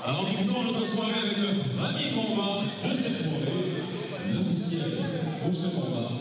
Alors débutons notre soirée avec le premier combat de cette soirée. L'officiel pour ce combat.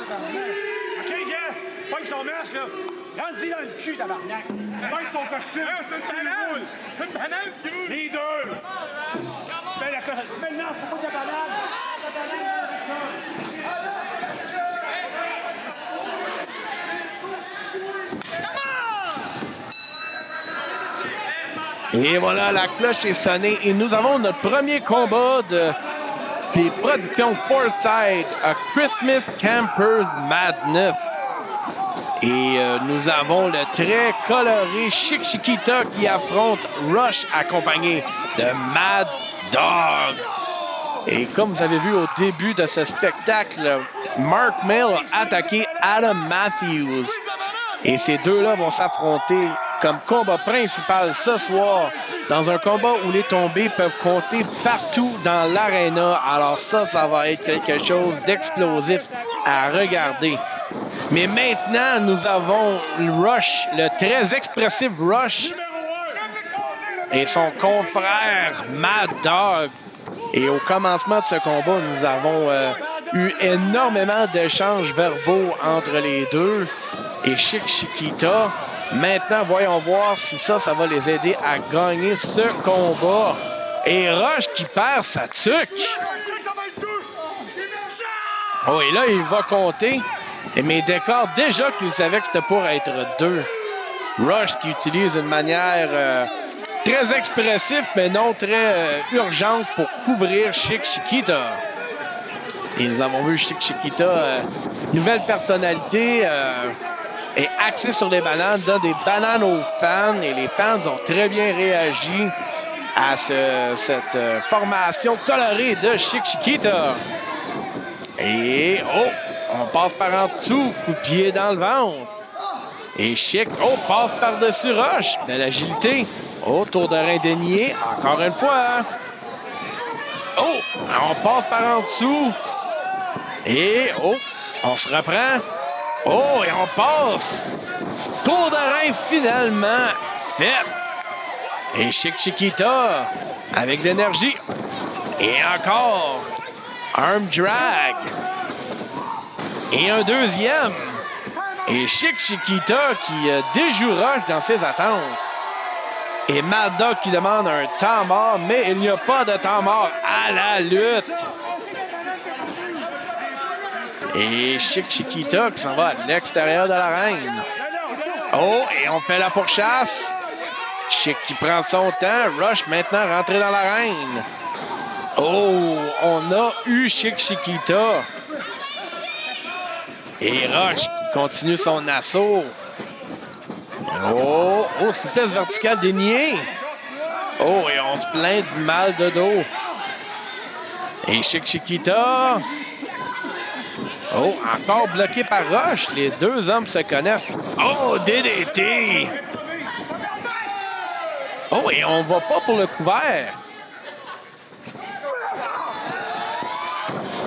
OK, gars, pogne son masque, là. Rentre-y dans le cul, tabarnak. Pogne son costume. C'est une banane. C'est une banane qui roule. Les deux. Tu mets le non, c'est pas de la banane. La banane, Et voilà, la cloche est sonnée et nous avons notre premier combat des productions Portside à Christmas Campers Madness. Et nous avons le très coloré Chick Chiquita qui affronte Rush accompagné de Mad Dog. Et comme vous avez vu au début de ce spectacle, Mark Mill a attaqué Adam Matthews. Et ces deux-là vont s'affronter comme combat principal ce soir dans un combat où les tombées peuvent compter partout dans l'aréna. Alors ça va être quelque chose d'explosif à regarder. Mais maintenant, nous avons Rush, le très expressif Rush et son confrère Mad Dog. Et au commencement de ce combat, nous avons eu énormément d'échanges verbaux entre les deux. Et Chick Chiquita, maintenant, voyons voir si ça va les aider à gagner ce combat. Et Rush qui perd sa tuque. Oh, et là, il va compter. Mais il déclare déjà qu'il savait que c'était pour être deux. Rush qui utilise une manière très expressive, mais non très urgente pour couvrir Chick Chiquita. Et nous avons vu Chick Chiquita, nouvelle personnalité, est axé sur les bananes, donne des bananes aux fans. Et les fans ont très bien réagi à cette formation colorée de Chick Chiquita. Et, oh, on passe par en dessous, coup de pied dans le ventre. Et Chick, oh, passe par-dessus Rush. Belle agilité. Oh, tour de rein dénié, encore une fois. Oh, on passe par en dessous. Et, oh, on se reprend. Oh, et on passe. Tour de rein finalement fait. Et Chick Chiquita avec l'énergie. Et encore. Arm drag. Et un deuxième. Et Chick Chiquita qui déjoue Rush dans ses attentes. Et Mad Dog qui demande un temps mort, mais il n'y a pas de temps mort à la lutte. Et Chick Chiquita qui s'en va à l'extérieur de l'arène. Oh, et on fait la pourchasse. Chick qui prend son temps. Rush maintenant rentré dans l'arène. Oh, on a eu Chick Chiquita. Et Rush qui continue son assaut. Oh, souplesse verticale déniée. Oh, et on se plaint du mal de dos. Et Chick Chiquita. Oh, encore bloqué par Rush. Les deux hommes se connaissent. Oh, DDT. Oh, et on va pas pour le couvert.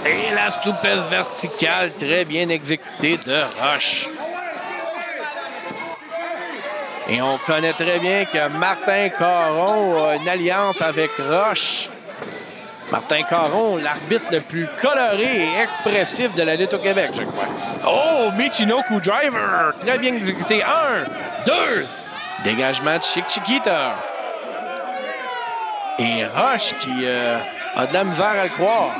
Et la souplesse verticale très bien exécutée de Rush. Et on connaît très bien que Martin Caron a une alliance avec Rush. Martin Caron, l'arbitre le plus coloré et expressif de la lutte au Québec, je crois. Oh, Michinoku Driver, très bien exécuté. 1, 2, dégagement de Chick Chiquita. Et Rush qui a de la misère à le croire.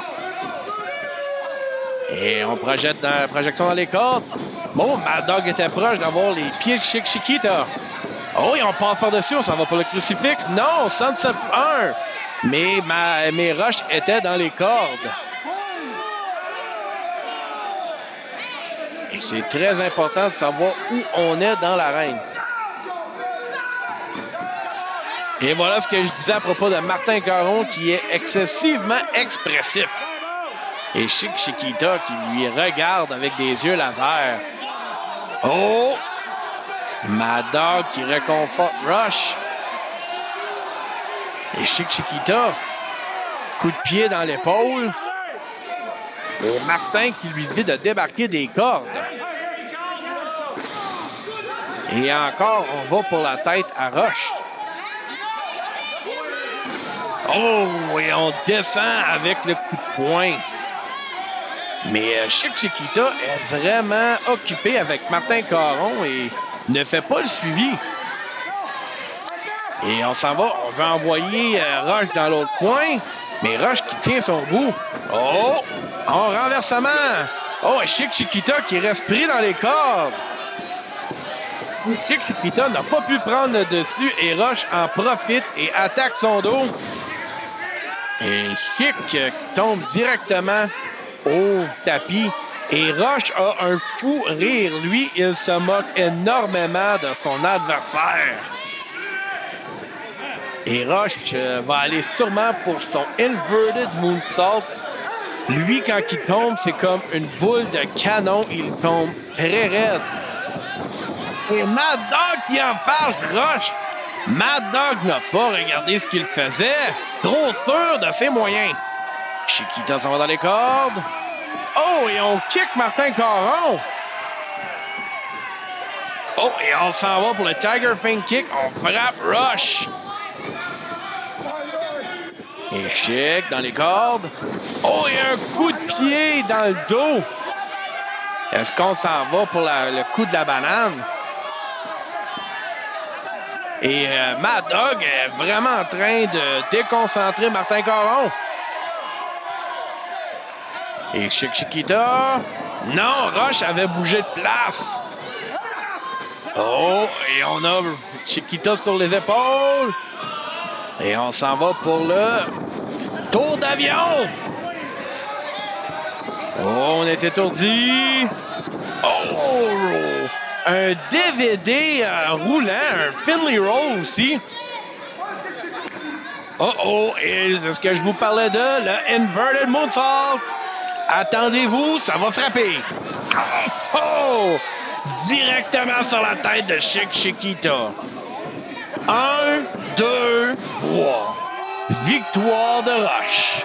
Et on projette dans la projection dans les cordes. Bon, Mad Dog était proche d'avoir les pieds de Chick Chiquita. Oh, et on passe par-dessus, on s'en va pour le crucifix. Non, Sunset 1. Mais Rush était dans les cordes. Et c'est très important de savoir où on est dans l'arène. Et voilà ce que je disais à propos de Martin Caron qui est excessivement expressif. Et Chick Chiquita qui lui regarde avec des yeux laser. Oh! Mad Dog qui réconforte Rush. Et Chick Chiquita, coup de pied dans l'épaule. Et Martin qui lui dit de débarquer des cordes. Et encore, on va pour la tête à Rush. Oh, et on descend avec le coup de poing. Mais Chick Chiquita est vraiment occupé avec Martin Caron et ne fait pas le suivi. Et on s'en va, on va envoyer Rush dans l'autre coin, mais Rush qui tient son bout. Oh! En renversement! Oh, Chick Chiquita qui reste pris dans les cordes. Chick Chiquita n'a pas pu prendre le dessus et Rush en profite et attaque son dos. Et Chick qui tombe directement au tapis. Et Rush a un fou rire. Lui, il se moque énormément de son adversaire. Et Rush va aller sûrement pour son Inverted Moonsault. Lui, quand il tombe, c'est comme une boule de canon. Il tombe très raide. Et Mad Dog qui en passe, Rush. Mad Dog n'a pas regardé ce qu'il faisait. Trop sûr de ses moyens. Chiquita s'en va dans les cordes. Oh, et on kick Martin Caron. Oh, et on s'en va pour le Tiger Feint Kick. On frappe Rush. Et Chick dans les cordes. Oh, et un coup de pied dans le dos. Est-ce qu'on s'en va pour le coup de la banane? Et Mad Dog est vraiment en train de déconcentrer Martin Caron. Et Chick Chiquita. Non, Rush avait bougé de place. Oh, et on a Chiquita sur les épaules. Et on s'en va pour le tour d'avion. Oh, on est étourdi. Oh, un DVD roulant, un Finley Roll aussi. Oh, et c'est ce que je vous parlais de, le Inverted Moonsault. Attendez-vous, ça va frapper. Oh! Directement sur la tête de Chick Chiquita. 1, 2, 3. Victoire de Rush.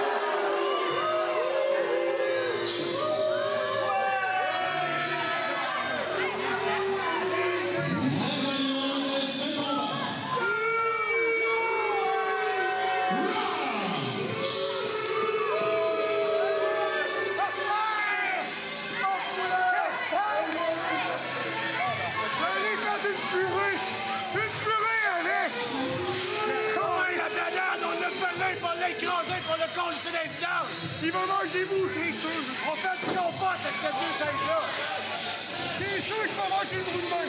Il va manger vous, c'est sûr. On fait ce qu'on passe avec ce 2-5-là. C'est sûr qu'il va manger le bout de main.